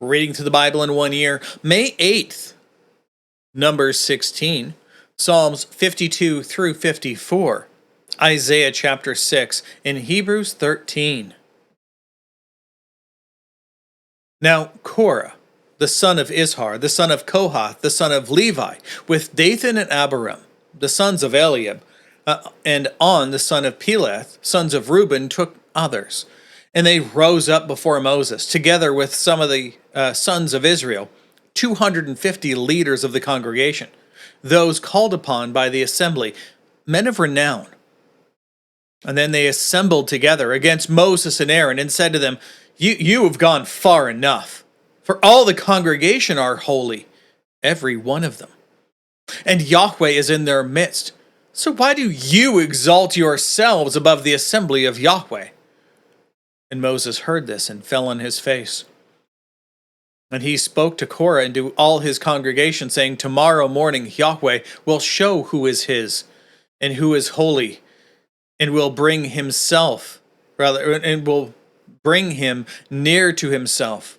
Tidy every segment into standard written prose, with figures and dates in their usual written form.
Reading through the Bible in 1 year, May 8th, Numbers 16, Psalms 52 through 54, Isaiah chapter 6, and Hebrews 13. Now Korah, the son of Izhar, the son of Kohath, the son of Levi, with Dathan and Abiram, the sons of Eliab, and On, the son of Peleth, sons of Reuben, took others. And they rose up before Moses, together with some of the sons of Israel, 250 leaders of the congregation, those called upon by the assembly, men of renown. And then they assembled together against Moses and Aaron and said to them, You have gone far enough, for all the congregation are holy, every one of them. And Yahweh is in their midst. So why do you exalt yourselves above the assembly of Yahweh? And Moses heard this and fell on his face. And he spoke to Korah and to all his congregation, saying, Tomorrow morning Yahweh will show who is his, and who is holy, and will bring him near to himself,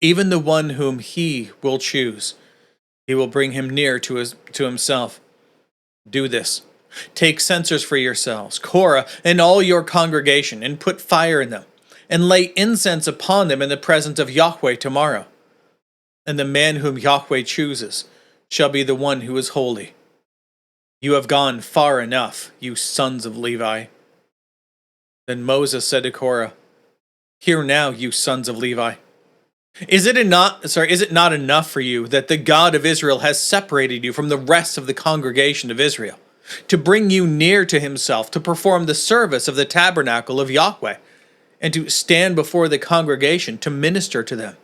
even the one whom he will choose. He will bring him near to himself. Do this. Take censers for yourselves, Korah and all your congregation, and put fire in them, and lay incense upon them in the presence of Yahweh tomorrow. And the man whom Yahweh chooses shall be the one who is holy. You have gone far enough, you sons of Levi. Then Moses said to Korah, Hear now, you sons of Levi. Is it not enough for you that the God of Israel has separated you from the rest of the congregation of Israel, to bring you near to himself, to perform the service of the tabernacle of Yahweh, and to stand before the congregation to minister to them?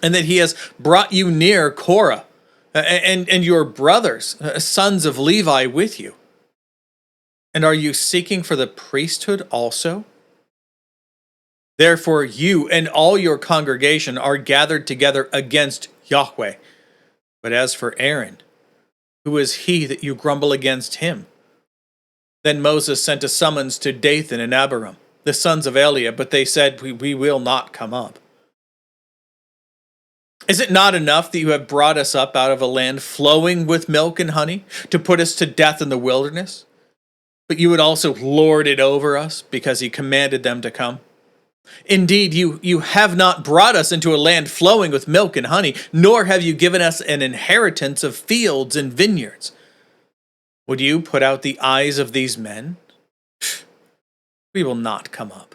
And that he has brought you near Korah and your brothers, sons of Levi, with you. And are you seeking for the priesthood also? Therefore you and all your congregation are gathered together against Yahweh. But as for Aaron, who is he that you grumble against him? Then Moses sent a summons to Dathan and Abiram, the sons of Eliab, but they said, we will not come up. Is it not enough that you have brought us up out of a land flowing with milk and honey, to put us to death in the wilderness? But you would also lord it over us, because he commanded them to come. Indeed, you have not brought us into a land flowing with milk and honey, nor have you given us an inheritance of fields and vineyards. Would you put out the eyes of these men? We will not come up.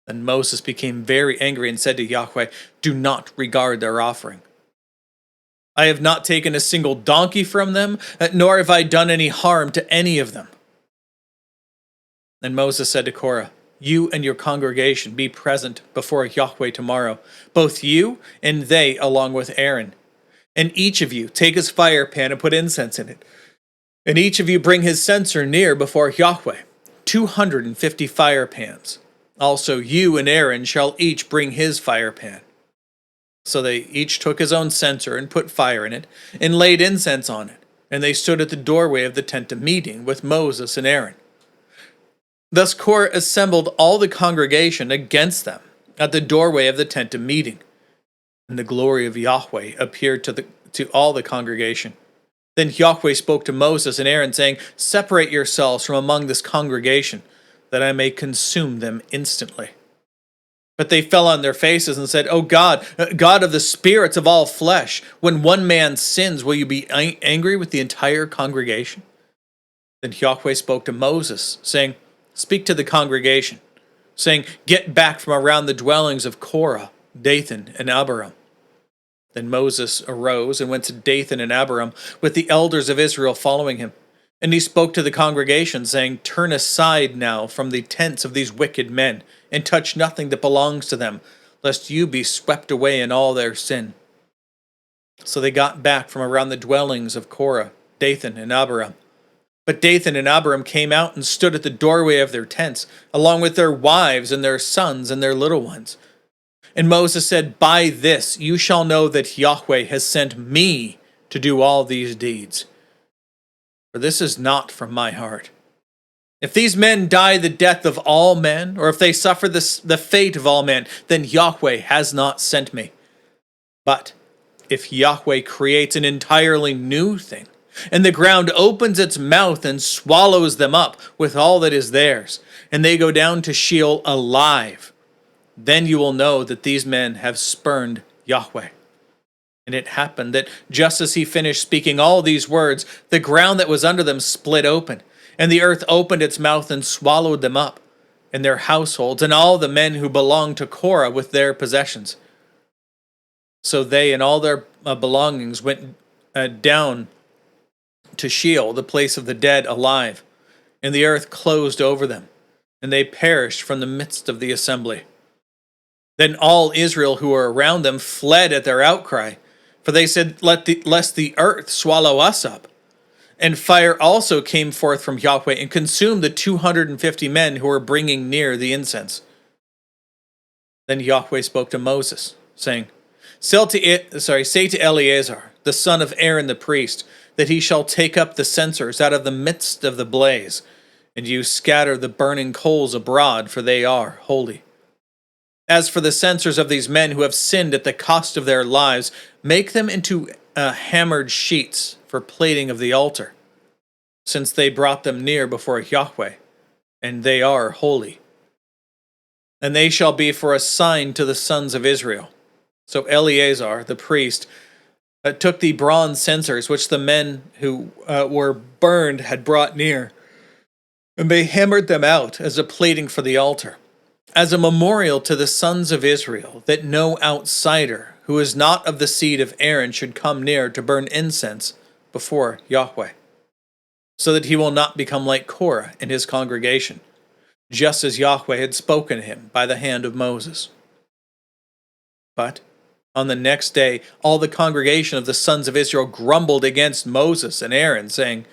Then Moses became very angry and said to Yahweh, Do not regard their offering. I have not taken a single donkey from them, nor have I done any harm to any of them. Then Moses said to Korah, You and your congregation be present before Yahweh tomorrow, both you and they along with Aaron. And each of you take his fire pan and put incense in it. And each of you bring his censer near before Yahweh, 250 fire pans. Also you and Aaron shall each bring his fire pan. So they each took his own censer and put fire in it, and laid incense on it. And they stood at the doorway of the tent of meeting with Moses and Aaron. Thus Korah assembled all the congregation against them at the doorway of the tent of meeting. And the glory of Yahweh appeared to all the congregation. Then Yahweh spoke to Moses and Aaron, saying, Separate yourselves from among this congregation, that I may consume them instantly. But they fell on their faces and said, O God, God of the spirits of all flesh, when one man sins, will you be angry with the entire congregation? Then Yahweh spoke to Moses, saying, Speak to the congregation, saying, Get back from around the dwellings of Korah, Dathan, and Abiram. Then Moses arose and went to Dathan and Abiram, with the elders of Israel following him. And he spoke to the congregation, saying, Turn aside now from the tents of these wicked men, and touch nothing that belongs to them, lest you be swept away in all their sin. So they got back from around the dwellings of Korah, Dathan, and Abiram. But Dathan and Abiram came out and stood at the doorway of their tents, along with their wives and their sons and their little ones. And Moses said, By this you shall know that Yahweh has sent me to do all these deeds. For this is not from my heart, If these men die the death of all men, or if they suffer the fate of all men, then Yahweh has not sent me. But if Yahweh creates an entirely new thing, and the ground opens its mouth and swallows them up with all that is theirs, and they go down to Sheol alive, then you will know that these men have spurned Yahweh. And it happened that just as he finished speaking all these words, the ground that was under them split open, and the earth opened its mouth and swallowed them up, and their households, and all the men who belonged to Korah with their possessions. So they and all their belongings went down to Sheol, the place of the dead alive, and the earth closed over them, and they perished from the midst of the assembly. Then all Israel who were around them fled at their outcry, for they said, lest the earth swallow us up. And fire also came forth from Yahweh and consumed the 250 men who were bringing near the incense. Then Yahweh spoke to Moses, saying, Say to Eleazar, the son of Aaron the priest, that he shall take up the censers out of the midst of the blaze, and you scatter the burning coals abroad, for they are holy. As for the censers of these men who have sinned at the cost of their lives, make them into hammered sheets for plating of the altar, since they brought them near before Yahweh, and they are holy. And they shall be for a sign to the sons of Israel. So Eleazar, the priest, took the bronze censers which the men who were burned had brought near, and they hammered them out as a plating for the altar, as a memorial to the sons of Israel, that no outsider who is not of the seed of Aaron should come near to burn incense before Yahweh, so that he will not become like Korah and his congregation, just as Yahweh had spoken to him by the hand of Moses. But on the next day, all the congregation of the sons of Israel grumbled against Moses and Aaron, saying,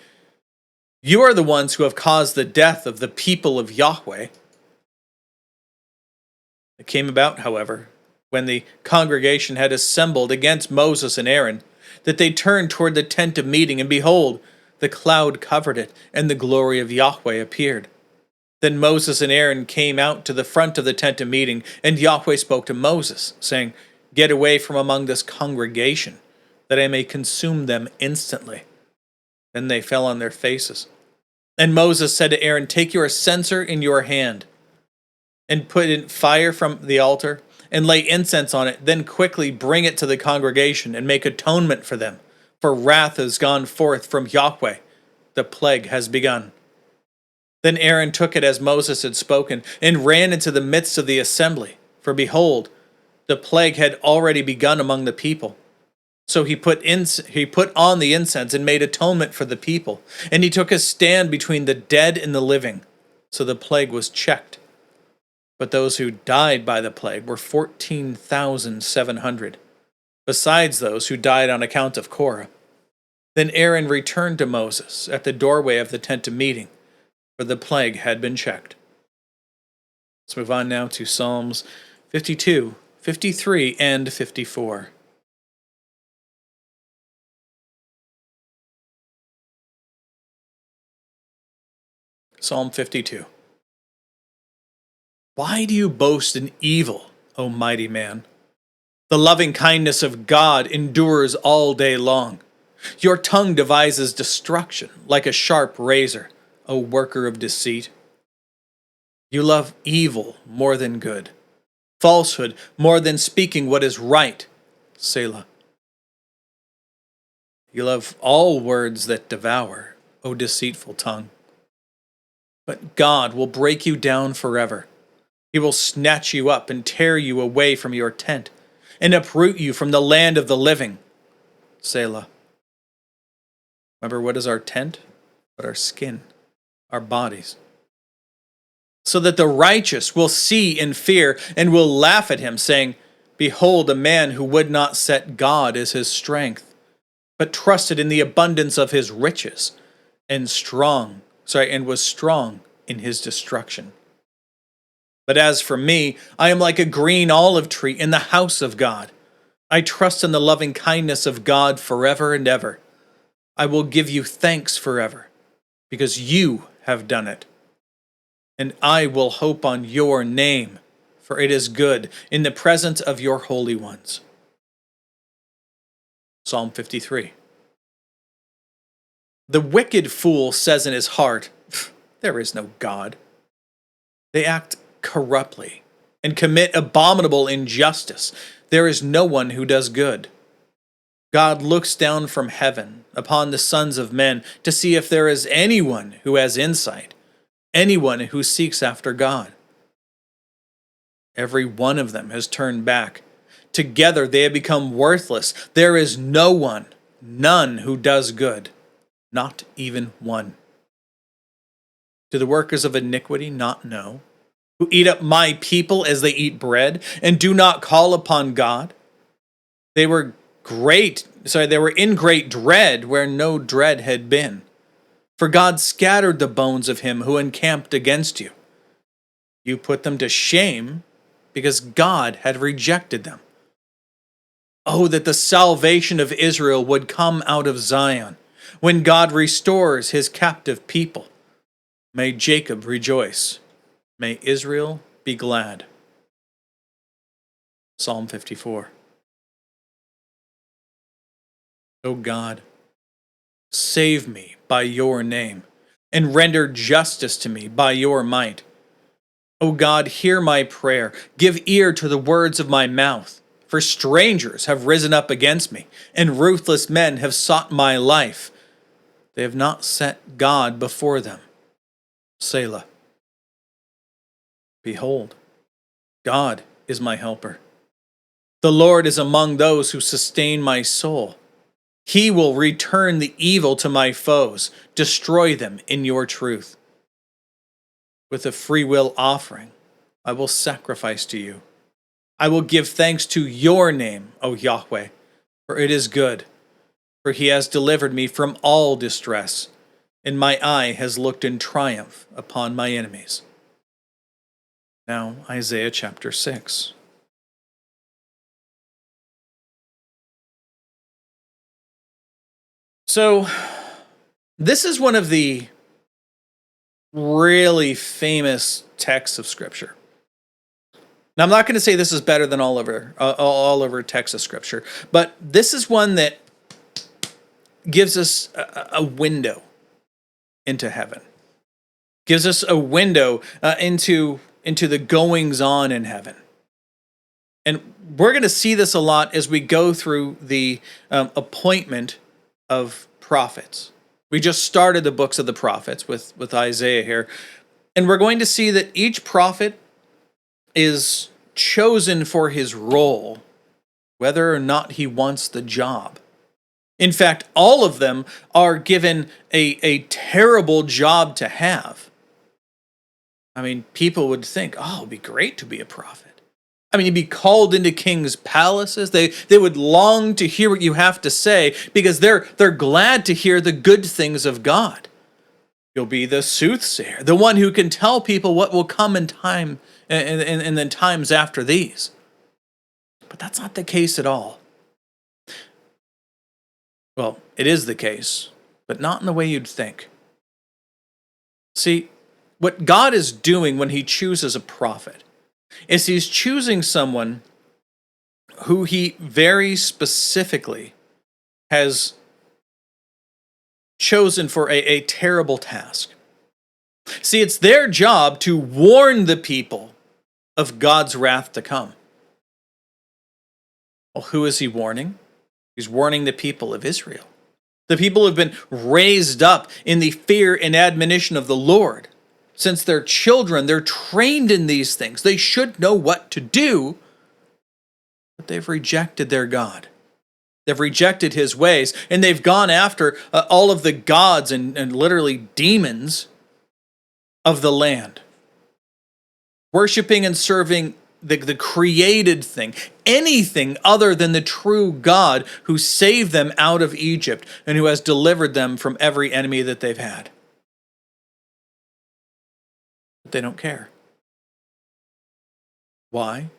You are the ones who have caused the death of the people of Yahweh. It came about, however, when the congregation had assembled against Moses and Aaron, that they turned toward the tent of meeting, and behold, the cloud covered it, and the glory of Yahweh appeared. Then Moses and Aaron came out to the front of the tent of meeting, and Yahweh spoke to Moses, saying, Get away from among this congregation, that I may consume them instantly. Then they fell on their faces. And Moses said to Aaron, Take your censer in your hand, and put in fire from the altar, and lay incense on it. Then quickly bring it to the congregation, and make atonement for them. For wrath has gone forth from Yahweh. The plague has begun. Then Aaron took it as Moses had spoken, and ran into the midst of the assembly. For behold, the plague had already begun among the people. So he put on the incense and made atonement for the people. And he took a stand between the dead and the living. So the plague was checked. But those who died by the plague were 14,700, besides those who died on account of Korah. Then Aaron returned to Moses at the doorway of the tent of meeting, for the plague had been checked. Let's move on now to Psalms 52, 53, and 54. Psalm 52. Why do you boast in evil, O mighty man? The loving kindness of God endures all day long. Your tongue devises destruction like a sharp razor, O worker of deceit. You love evil more than good, falsehood more than speaking what is right, Selah. You love all words that devour, O deceitful tongue. But God will break you down forever. He will snatch you up and tear you away from your tent, and uproot you from the land of the living, Selah. Remember, what is our tent? But our skin, our bodies. So that the righteous will see and fear, and will laugh at him, saying, Behold, a man who would not set God as his strength, but trusted in the abundance of his riches, and was strong in his destruction. But as for me, I am like a green olive tree in the house of God. I trust in the loving kindness of God forever and ever. I will give you thanks forever, because you have done it. and I will hope on your name, for it is good in the presence of your holy ones. Psalm 53. The wicked fool says in his heart, there is no God. They act corruptly and commit abominable injustice. There is no one who does good. God looks down from heaven upon the sons of men to see if there is anyone who has insight, anyone who seeks after God. Every one of them has turned back. Together they have become worthless. There is no one, none who does good, not even one. Do the workers of iniquity not know, who eat up my people as they eat bread, and do not call upon God? They were in great dread where no dread had been. For God scattered the bones of him who encamped against you. You put them to shame because God had rejected them. Oh, that the salvation of Israel would come out of Zion, when God restores his captive people. May Jacob rejoice. May Israel be glad. Psalm 54. O God, save me by your name, and render justice to me by your might. O God, hear my prayer. Give ear to the words of my mouth. For strangers have risen up against me, and ruthless men have sought my life. They have not set God before them. Selah. Behold, God is my helper. The Lord is among those who sustain my soul. He will return the evil to my foes, destroy them in your truth. With a freewill offering, I will sacrifice to you. I will give thanks to your name, O Yahweh, for it is good. For he has delivered me from all distress, and my eye has looked in triumph upon my enemies. Now, Isaiah chapter 6. So, this is one of the really famous texts of Scripture. Now, I'm not going to say this is better than all over texts of Scripture, but this is one that gives us a window into heaven, gives us a window into the goings on in heaven. And we're going to see this a lot as we go through the appointment of prophets. We just started the books of the prophets with Isaiah here. And we're going to see that each prophet is chosen for his role, whether or not he wants the job. In fact, all of them are given a terrible job to have. I mean, people would think, oh, it'd be great to be a prophet. I mean, you'd be called into kings' palaces. They would long to hear what you have to say because they're glad to hear the good things of God. You'll be the soothsayer, the one who can tell people what will come in time and then times after these. But that's not the case at all. Well, it is the case, but not in the way you'd think. See, what God is doing when he chooses a prophet is he's choosing someone who he very specifically has chosen for a terrible task. See, it's their job to warn the people of God's wrath to come. Well, who is he warning? He's warning the people of Israel. The people have been raised up in the fear and admonition of the Lord. Since they're children, they're trained in these things. They should know what to do, but they've rejected their God. They've rejected his ways, and they've gone after all of the gods and literally demons of the land, worshiping and serving the created thing, anything other than the true God who saved them out of Egypt and who has delivered them from every enemy that they've had. But they don't care. Why?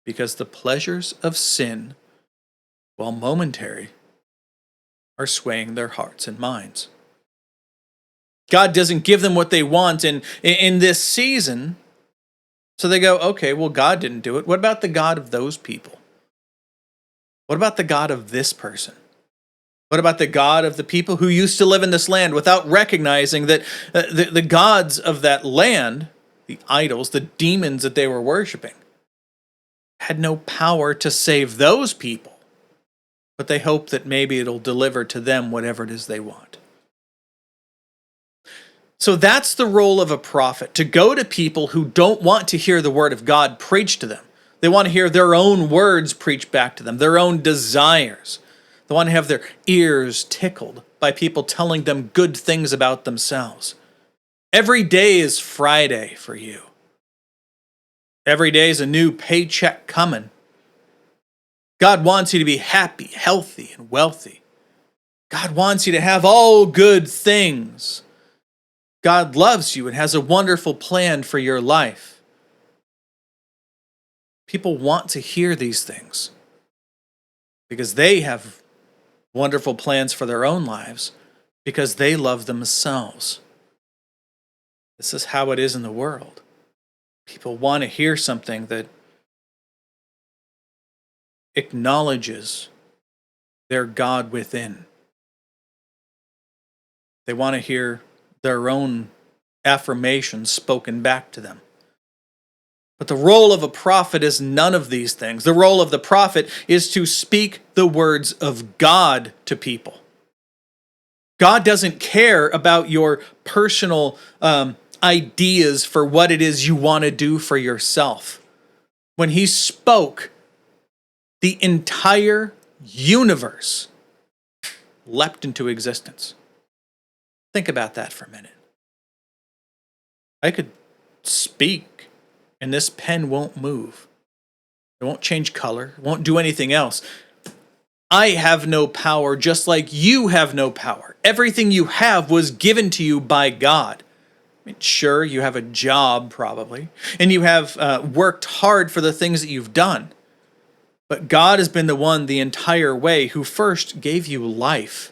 Because the pleasures of sin, while momentary, are swaying their hearts and minds. God doesn't give them what they want in this season. So they go, okay, well, God didn't do it. What about the God of those people? What about the God of this person? What about the God of the people who used to live in this land without recognizing that the gods of that land, the idols, the demons that they were worshiping, had no power to save those people, but they hope that maybe it'll deliver to them whatever it is they want. So that's the role of a prophet, to go to people who don't want to hear the word of God preached to them. They want to hear their own words preached back to them, their own desires. They want to have their ears tickled by people telling them good things about themselves. Every day is Friday for you. Every day is a new paycheck coming. God wants you to be happy, healthy, and wealthy. God wants you to have all good things. God loves you and has a wonderful plan for your life. People want to hear these things because they have wonderful plans for their own lives, because they love themselves. This is how it is in the world. People want to hear something that acknowledges their God within. They want to hear their own affirmations spoken back to them. But the role of a prophet is none of these things. The role of the prophet is to speak the words of God to people. God doesn't care about your personal ideas for what it is you want to do for yourself. When he spoke, the entire universe leapt into existence. Think about that for a minute. I could speak, and this pen won't move. It won't change color. It won't do anything else. I have no power, just like you have no power. Everything you have was given to you by God. I mean, sure, you have a job probably, and you have worked hard for the things that you've done. But God has been the one the entire way who first gave you life,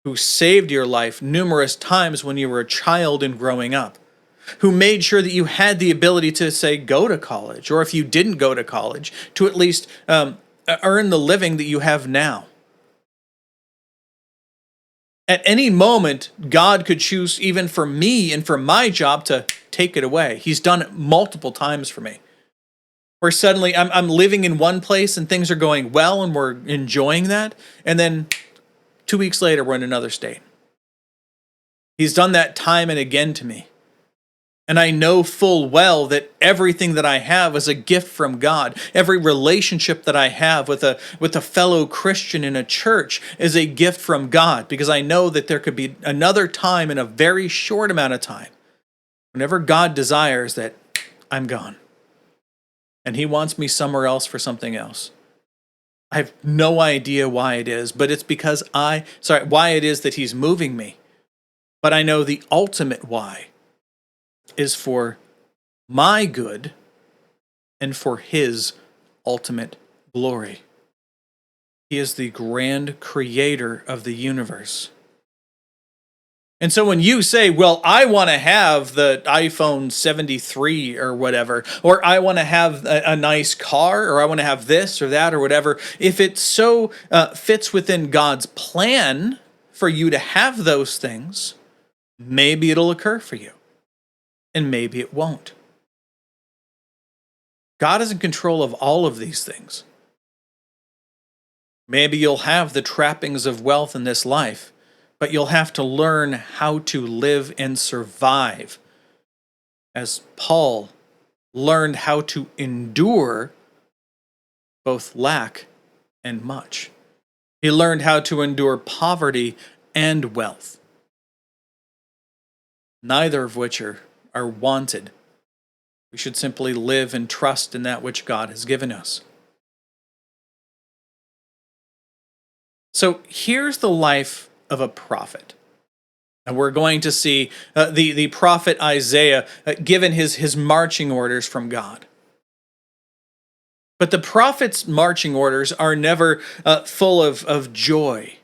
who saved your life numerous times when you were a child and growing up, who made sure that you had the ability to, say, go to college, or if you didn't go to college, to at least earn the living that you have now. At any moment, God could choose, even for me and for my job, to take it away. He's done it multiple times for me. Where suddenly I'm living in one place and things are going well and we're enjoying that, and then 2 weeks later we're in another state. He's done that time and again to me. And I know full well that everything that I have is a gift from God. Every relationship that I have with a fellow Christian in a church is a gift from God, because I know that there could be another time in a very short amount of time, whenever God desires, that I'm gone. And he wants me somewhere else for something else. I have no idea why it is, but it's because why it is that he's moving me. But I know the ultimate why is for my good and for his ultimate glory. He is the grand creator of the universe. And so when you say, well, I want to have the iPhone 73 or whatever, or I want to have a nice car, or I want to have this or that or whatever, if it so fits within God's plan for you to have those things, maybe it'll occur for you. And maybe it won't. God is in control of all of these things. Maybe you'll have the trappings of wealth in this life, but you'll have to learn how to live and survive. As Paul learned how to endure both lack and much. He learned how to endure poverty and wealth, neither of which are wanted. We should simply live and trust in that which God has given us. So here's the life of a prophet. And we're going to see the prophet Isaiah given his marching orders from God. But the prophet's marching orders are never full of joy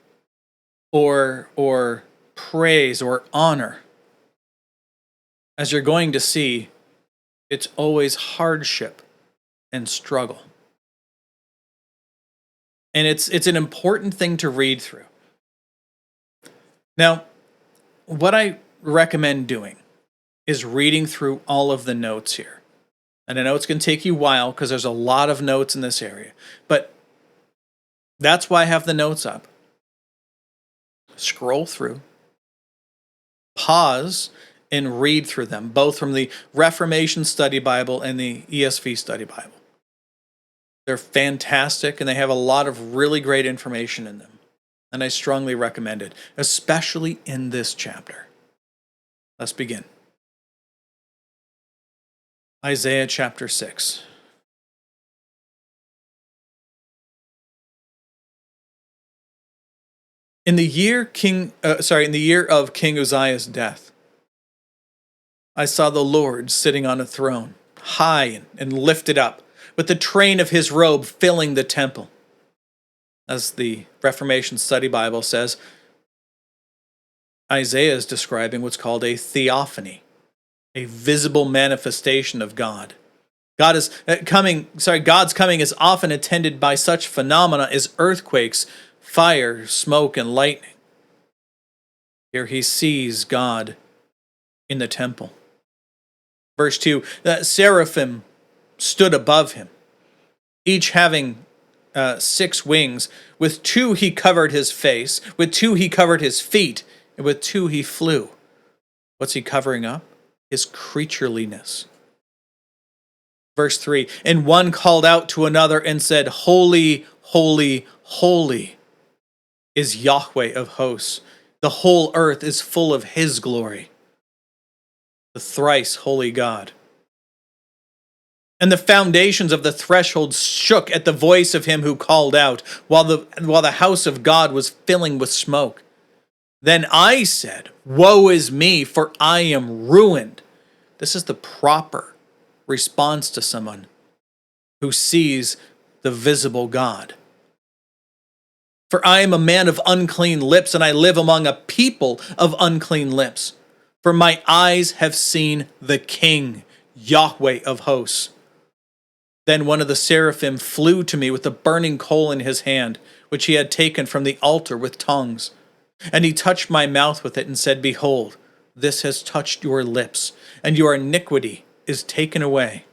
or praise or honor. As you're going to see, it's always hardship and struggle. And it's an important thing to read through. Now, what I recommend doing is reading through all of the notes here. And I know it's going to take you a while because there's a lot of notes in this area. But that's why I have the notes up. Scroll through. Pause and read through them, both from the Reformation Study Bible and the ESV Study Bible. They're fantastic, and they have a lot of really great information in them. And I strongly recommend it, especially in this chapter. Let's begin. Isaiah chapter 6. In the year of King Uzziah's death, I saw the Lord sitting on a throne, high and lifted up, with the train of his robe filling the temple. As the Reformation Study Bible says, Isaiah is describing what's called a theophany, a visible manifestation of God. God's coming is often attended by such phenomena as earthquakes, fire, smoke, and lightning. Here he sees God in the temple. Verse 2, that seraphim stood above him, each having 6 wings. With 2 he covered his face, with 2 he covered his feet, and with 2 he flew. What's he covering up? His creatureliness. Verse 3, and one called out to another and said, Holy, holy, holy is Yahweh of hosts. The whole earth is full of his glory. The thrice holy God. And the foundations of the threshold shook at the voice of him who called out, while the house of God was filling with smoke. Then I said, Woe is me, for I am ruined. This is the proper response to someone who sees the visible God. For I am a man of unclean lips, and I live among a people of unclean lips. For my eyes have seen the King, Yahweh of hosts. Then one of the seraphim flew to me with a burning coal in his hand, which he had taken from the altar with tongs. And he touched my mouth with it and said, Behold, this has touched your lips, and your iniquity is taken away,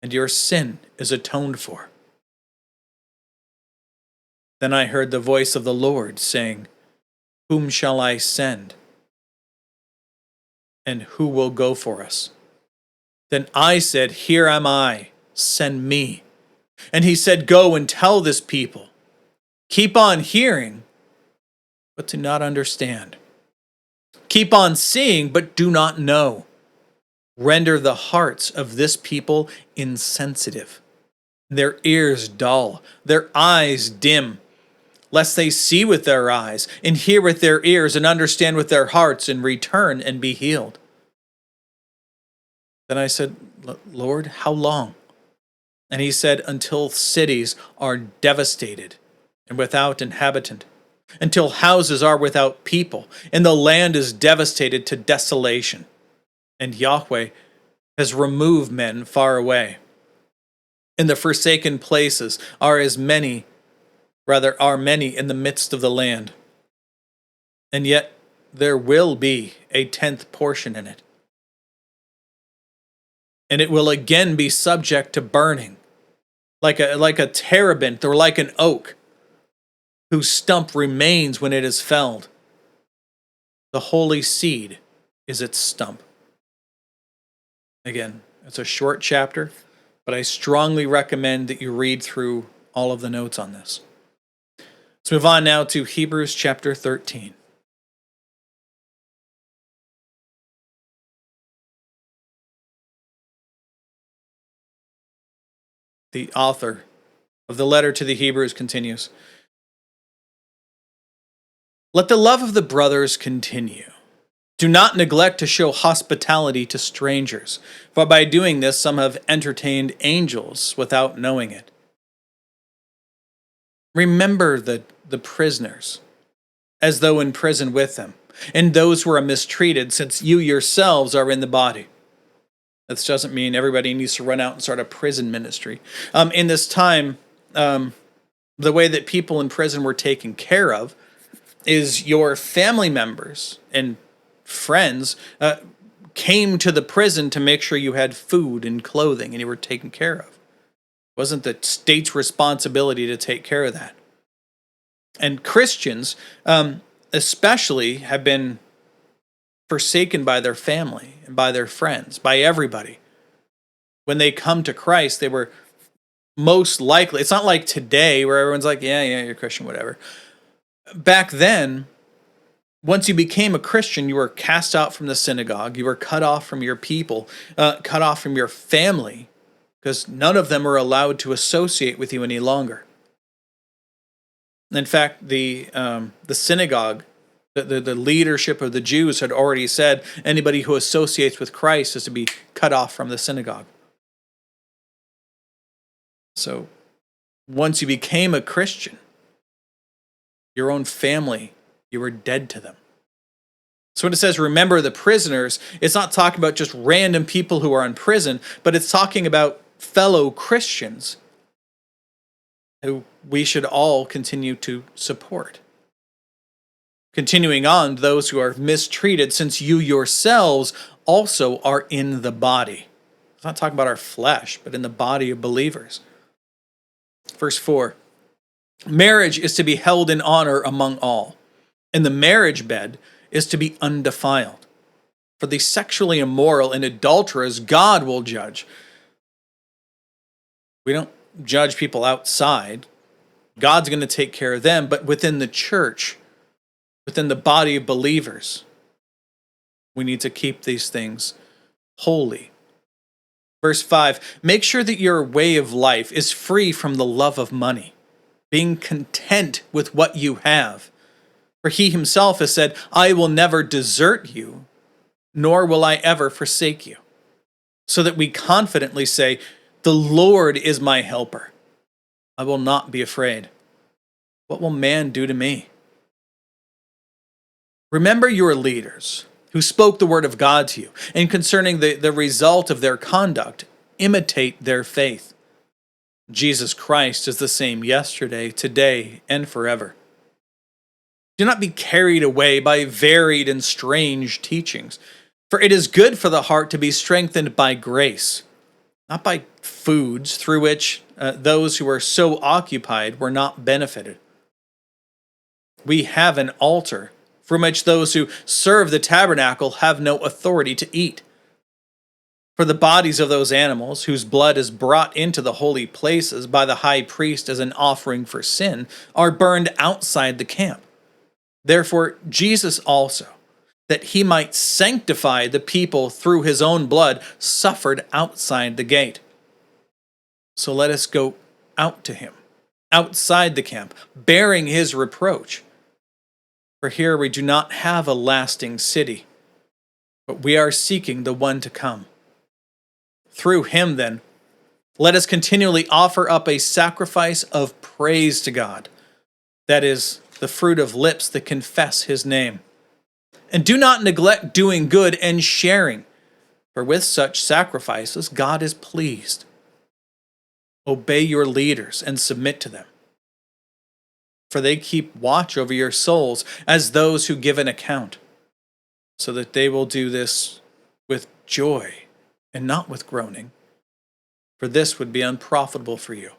and your sin is atoned for. Then I heard the voice of the Lord saying, Whom shall I send? And who will go for us? Then I said, Here am I, send me. And he said, Go and tell this people. Keep on hearing, but do not understand. Keep on seeing, but do not know. Render the hearts of this people insensitive, their ears dull, their eyes dim, lest they see with their eyes, and hear with their ears, and understand with their hearts, and return and be healed. Then I said, Lord, how long? And he said, Until cities are devastated and without inhabitant, until houses are without people, and the land is devastated to desolation, and Yahweh has removed men far away. And the forsaken places are many in the midst of the land. And yet there will be a 10th portion in it. And it will again be subject to burning, like a terebinth or like an oak, whose stump remains when it is felled. The holy seed is its stump. Again, it's a short chapter, but I strongly recommend that you read through all of the notes on this. Let's move on now to Hebrews chapter 13. The author of the letter to the Hebrews continues, Let the love of the brothers continue. Do not neglect to show hospitality to strangers, for by doing this some have entertained angels without knowing it. Remember the prisoners as though in prison with them, and those who are mistreated, since you yourselves are in the body. This doesn't mean everybody needs to run out and start a prison ministry. In this time, the way that people in prison were taken care of is your family members and friends came to the prison to make sure you had food and clothing and you were taken care of. It wasn't the state's responsibility to take care of that. And Christians, especially, have been forsaken by their family and by their friends, by everybody. When they come to Christ, they were most likely, it's not like today where everyone's like, yeah, you're a Christian, whatever. Back then, once you became a Christian, you were cast out from the synagogue. You were cut off from your people, cut off from your family, because none of them were allowed to associate with you any longer. In fact, the synagogue, the leadership of the Jews had already said anybody who associates with Christ is to be cut off from the synagogue. So once you became a Christian, your own family, you were dead to them. So when it says remember the prisoners, it's not talking about just random people who are in prison, but it's talking about fellow Christians who we should all continue to support. Continuing on, those who are mistreated, since you yourselves also are in the body. It's not talking about our flesh, but in the body of believers. Verse 4, marriage is to be held in honor among all, and the marriage bed is to be undefiled. For the sexually immoral and adulterers, God will judge. We don't judge people outside. God's going to take care of them, but within the church, within the body of believers, we need to keep these things holy. Verse 5, make sure that your way of life is free from the love of money, being content with what you have. For he himself has said, I will never desert you, nor will I ever forsake you. So that we confidently say, the Lord is my helper. I will not be afraid. What will man do to me? Remember your leaders who spoke the word of God to you, and concerning the result of their conduct, imitate their faith. Jesus Christ is the same yesterday, today, and forever. Do not be carried away by varied and strange teachings, for it is good for the heart to be strengthened by grace, not by foods through which those who are so occupied were not benefited. We have an altar from which those who serve the tabernacle have no authority to eat. For the bodies of those animals whose blood is brought into the holy places by the high priest as an offering for sin are burned outside the camp. Therefore, Jesus also, that he might sanctify the people through his own blood, suffered outside the gate. So let us go out to him, outside the camp, bearing his reproach. For here we do not have a lasting city, but we are seeking the one to come. Through him, then, let us continually offer up a sacrifice of praise to God, that is, the fruit of lips that confess his name. And do not neglect doing good and sharing, for with such sacrifices God is pleased. Obey your leaders and submit to them, for they keep watch over your souls as those who give an account, so that they will do this with joy and not with groaning, for this would be unprofitable for you.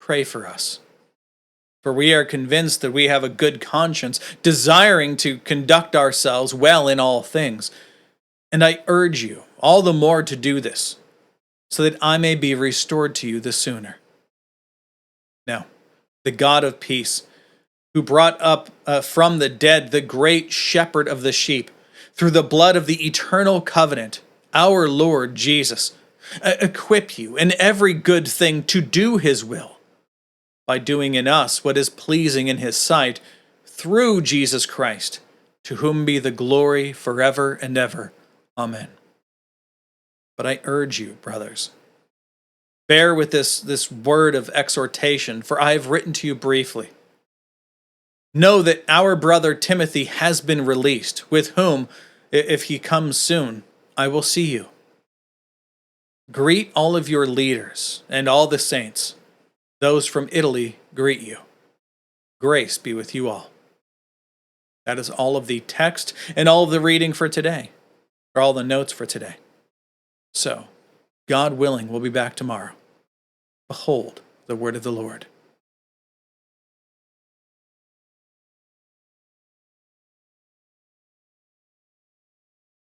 Pray for us, for we are convinced that we have a good conscience, desiring to conduct ourselves well in all things. And I urge you all the more to do this, so that I may be restored to you the sooner. Now, the God of peace, who brought up from the dead the great shepherd of the sheep, through the blood of the eternal covenant, our Lord Jesus, equip you in every good thing to do his will, by doing in us what is pleasing in his sight, through Jesus Christ, to whom be the glory forever and ever. Amen. But I urge you, brothers, bear with this word of exhortation, for I have written to you briefly. Know that our brother Timothy has been released, with whom, if he comes soon, I will see you. Greet all of your leaders and all the saints. Those from Italy greet you. Grace be with you all. That is all of the text and all of the reading for today, or all the notes for today. So, God willing, we'll be back tomorrow. Behold the word of the Lord.